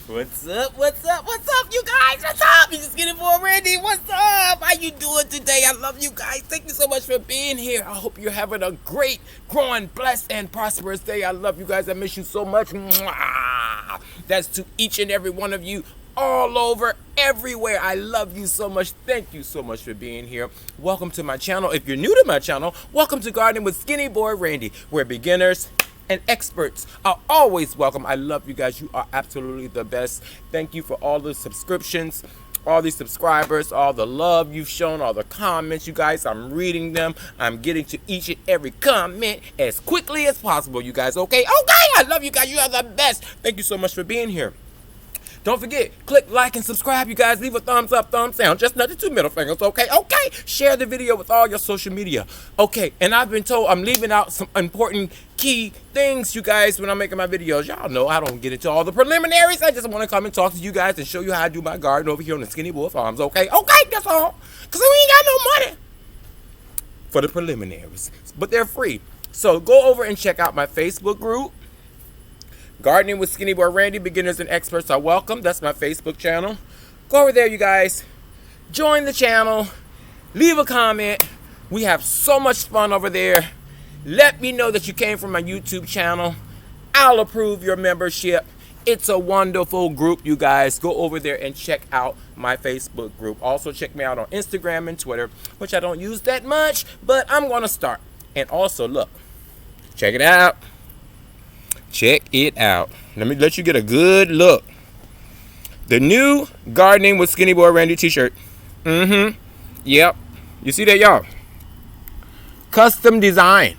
What's up? What's up? What's up, you guys? What's up? It's SkinnyBoyRandy. What's up? How you doing today? I love you guys. Thank you so much for being here. I hope you're having a great, growing, blessed, and prosperous day. I love you guys. I miss you so much. Mwah! That's to each and every one of you all over, everywhere. I love you so much. Thank you so much for being here. Welcome to my channel. If you're new to my channel, welcome to Gardening with SkinnyBoyRandy, where beginners and experts are always welcome. I love you guys. You are absolutely the best. Thank you for all the subscriptions, all these subscribers, all the love you've shown, all the comments. You guys, I'm reading them. I'm getting to each and every comment as quickly as possible, you guys. Okay? I love you guys. You are the best. Thank you so much for being here. Don't forget, click like and subscribe, you guys. Leave a thumbs up, thumbs down. Just not the two middle fingers, okay? Okay? Share the video with all your social media. Okay, and I've been told I'm leaving out some important key things, you guys, when I'm making my videos. Y'all know I don't get into all the preliminaries. I just want to come and talk to you guys and show you how I do my garden over here on the Skinny Boy Farms, okay? Okay, that's all. Because we ain't got no money for the preliminaries. But they're free. So go over and check out my Facebook group. Gardening with SkinnyBoyRandy, beginners and experts are welcome. That's my Facebook channel. Go over there, you guys. Join the channel. Leave a comment. We have so much fun over there. Let me know that you came from my YouTube channel. I'll approve your membership. It's a wonderful group, you guys. Go over there and check out my Facebook group. Also, check me out on Instagram and Twitter, which I don't use that much, but I'm going to start. And also, look, check it out. Check it out. Let me let you get a good look. The new Gardening with SkinnyBoyRandy t-shirt. Yep. You see that, y'all? Custom design.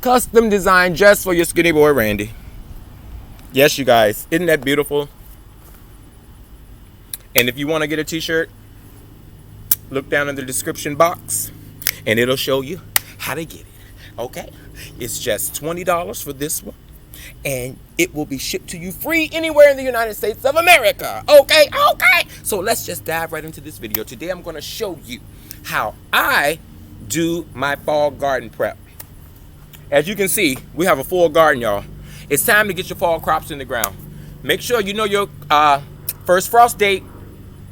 Custom design just for your SkinnyBoyRandy. Yes, you guys. Isn't that beautiful? And if you want to get a t-shirt, look down in the description box and it'll show you how to get it. Okay? It's just $20 for this one, and it will be shipped to you free anywhere in the United States of America. Okay? Okay? So let's just dive right into this video. Today I'm going to show you how I do my fall garden prep. As you can see, we have a full garden, y'all. It's time to get your fall crops in the ground. Make sure you know your first frost date.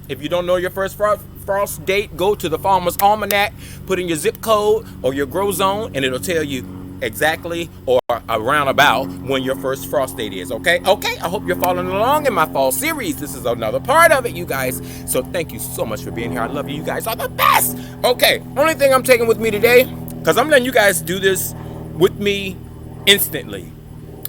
If you don't know your first frost date, go to the Farmer's Almanac, put in your zip code or your grow zone, and it'll tell you exactly or around about when your first frost date is. Okay? Okay? I hope you're following along in my fall series. This is another part of it, you guys. So thank you so much for being here. I love you. You guys are the best. Okay, only thing I'm taking with me today, because I'm letting you guys do this with me instantly.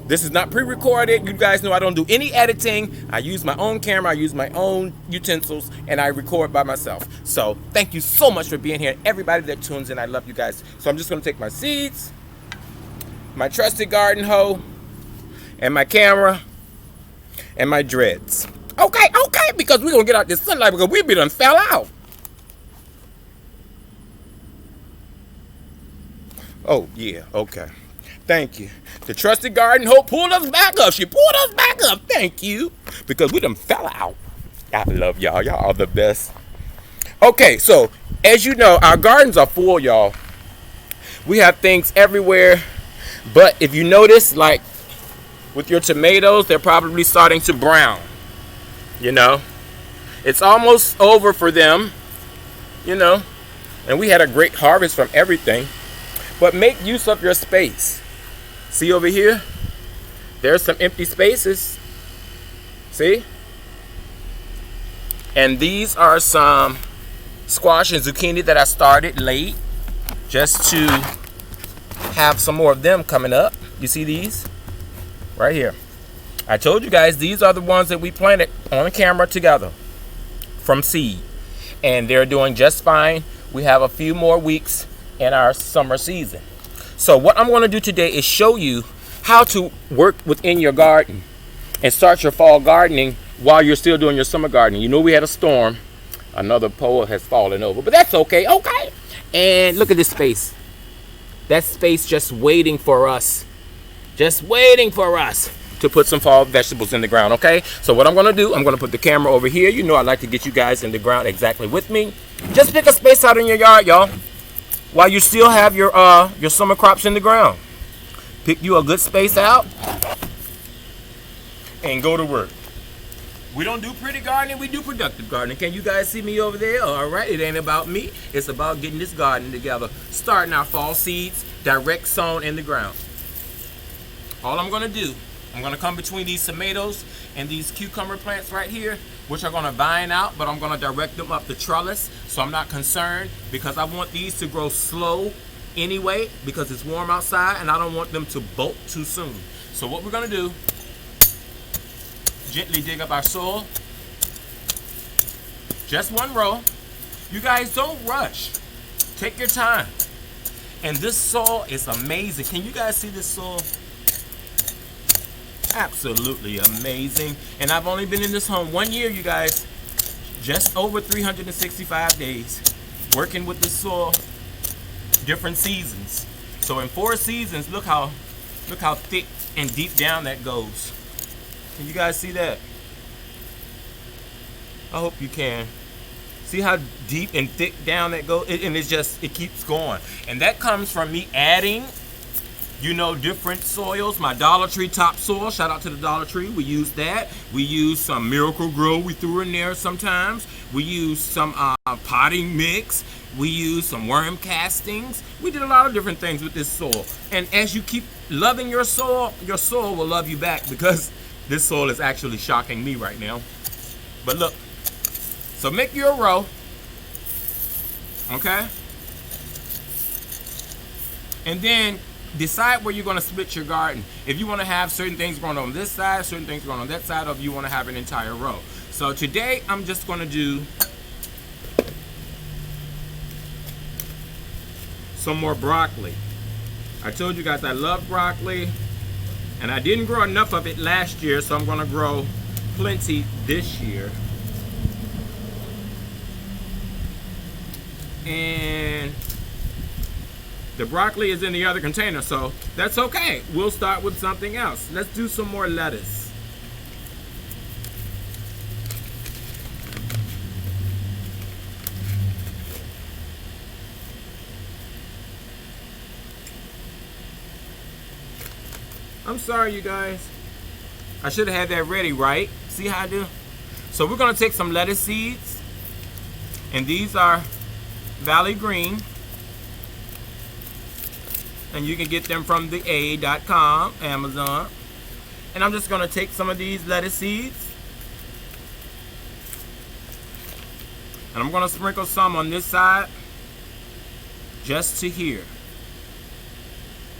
This is not pre-recorded. You guys know I don't do any editing. I use my own camera. I use my own utensils, and I record by myself. So thank you so much for being here. Everybody that tunes in, I love you guys. So I'm just going to take my seeds, my trusted garden hoe, and my camera, and my dreads. Okay, okay, because we're going to get out this sunlight because we done fell out. Oh, yeah, okay. Thank you. The trusted garden hoe pulled us back up. She pulled us back up. Thank you. Because we done fell out. I love y'all. Y'all are the best. Okay, so as you know, our gardens are full, y'all. We have things everywhere. But if you notice, like with your tomatoes, they're probably starting to brown. You know, it's almost over for them. You know, and we had a great harvest from everything. But make use of your space. See over here? There's some empty spaces. See? And these are some squash and zucchini that I started late just to have some more of them coming up. You see these? Right here. I told you guys these are the ones that we planted on camera together from seed. And they're doing just fine. We have a few more weeks in our summer season. So what I'm going to do today is show you how to work within your garden and start your fall gardening while you're still doing your summer gardening. You know we had a storm. Another pole has fallen over, but that's okay. Okay. And look at this space. That space just waiting for us. Just waiting for us to put some fall vegetables in the ground, okay? So what I'm going to do, I'm going to put the camera over here. You know I like to get you guys in the ground exactly with me. Just pick a space out in your yard, y'all, while you still have your summer crops in the ground. Pick you a good space out and go to work. We don't do pretty gardening, we do productive gardening. Can you guys see me over there? All right, it ain't about me. It's about getting this garden together. Starting our fall seeds, direct sown in the ground. All I'm gonna do, I'm gonna come between these tomatoes and these cucumber plants right here, which are gonna vine out, but I'm gonna direct them up the trellis, so I'm not concerned, because I want these to grow slow anyway, because it's warm outside, and I don't want them to bolt too soon. So what we're gonna do, gently dig up our soil. Just one row. You guys don't rush. Take your time. And this soil is amazing. Can you guys see this soil? Absolutely amazing. And I've only been in this home 1 year, you guys. Just over 365 days working with this soil, different seasons. So in 4 seasons, look how thick and deep down that goes. Can you guys see that? I hope you can. See how deep and thick down that goes? And it keeps going. And that comes from me adding, you know, different soils. My Dollar Tree topsoil, shout out to the Dollar Tree. We use that. We use some Miracle Grow we threw in there sometimes. We use some potting mix. We use some worm castings. We did a lot of different things with this soil. And as you keep loving your soil will love you back, because this soil is actually shocking me right now. But look, so make your row, okay? And then decide where you're gonna split your garden. If you wanna have certain things going on this side, certain things going on that side, or if you wanna have an entire row. So today, I'm just gonna do some more broccoli. I told you guys I love broccoli. And I didn't grow enough of it last year, so I'm gonna grow plenty this year. And the broccoli is in the other container, so that's okay. We'll start with something else. Let's do some more lettuce. I'm sorry, you guys. I should have had that ready, right? See how I do? So we're gonna take some lettuce seeds, and these are Valley Green, and you can get them from the A.com, Amazon. And I'm just gonna take some of these lettuce seeds, and I'm gonna sprinkle some on this side, just to here.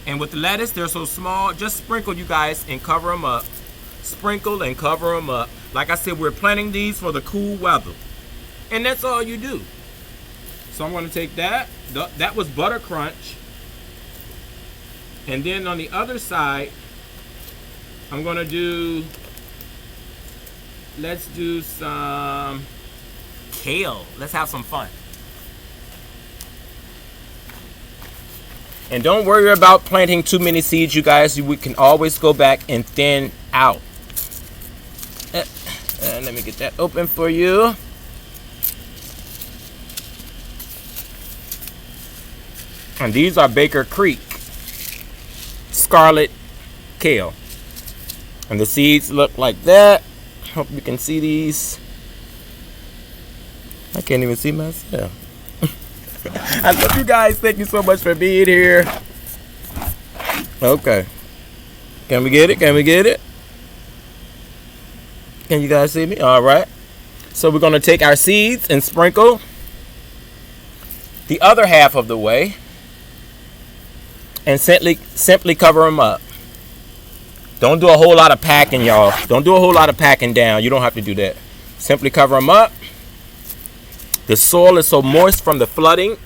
And with the lettuce, they're so small, just sprinkle, you guys, and cover them up. Sprinkle and cover them up. Like I said, we're planting these for the cool weather. And that's all you do. So I'm going to take that. That was Butter Crunch. And then on the other side, I'm going to do, let's do some kale. Let's have some fun. And don't worry about planting too many seeds, you guys. We can always go back and thin out. Let me get that open for you. And these are Baker Creek Scarlet Kale. And the seeds look like that. Hope you can see these. I can't even see myself. I love you guys. Thank you so much for being here. Okay. Can we get it? Can we get it? Can you guys see me? All right. So we're going to take our seeds and sprinkle the other half of the way. And simply cover them up. Don't do a whole lot of packing, y'all. Don't do a whole lot of packing down. You don't have to do that. Simply cover them up. The soil is so moist from the flooding.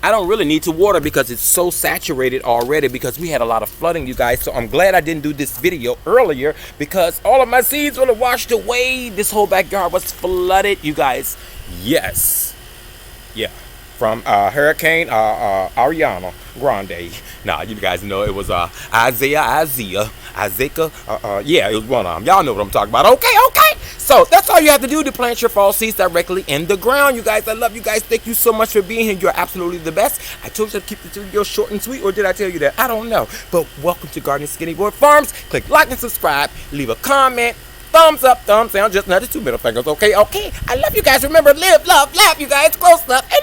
I don't really need to water because it's so saturated already, because we had a lot of flooding, you guys. So I'm glad I didn't do this video earlier, because all of my seeds would have washed away. This whole backyard was flooded, you guys. Yes. Yeah. From Hurricane Ariana Grande. Nah, you guys know it was Isaiah. Yeah, it was one of them. Y'all know what I'm talking about. Okay. So that's all you have to do to plant your fall seeds directly in the ground, you guys. I love you guys. Thank you so much for being here. You're absolutely the best. I told you to keep the video short and sweet, or did I tell you that? I don't know. But welcome to Garden SkinnyBoy Farms. Click like and subscribe. Leave a comment. thumbs up, thumbs down, just another 2 middle fingers. Okay, okay. I love you guys. Remember, live, love, laugh, you guys. Close up and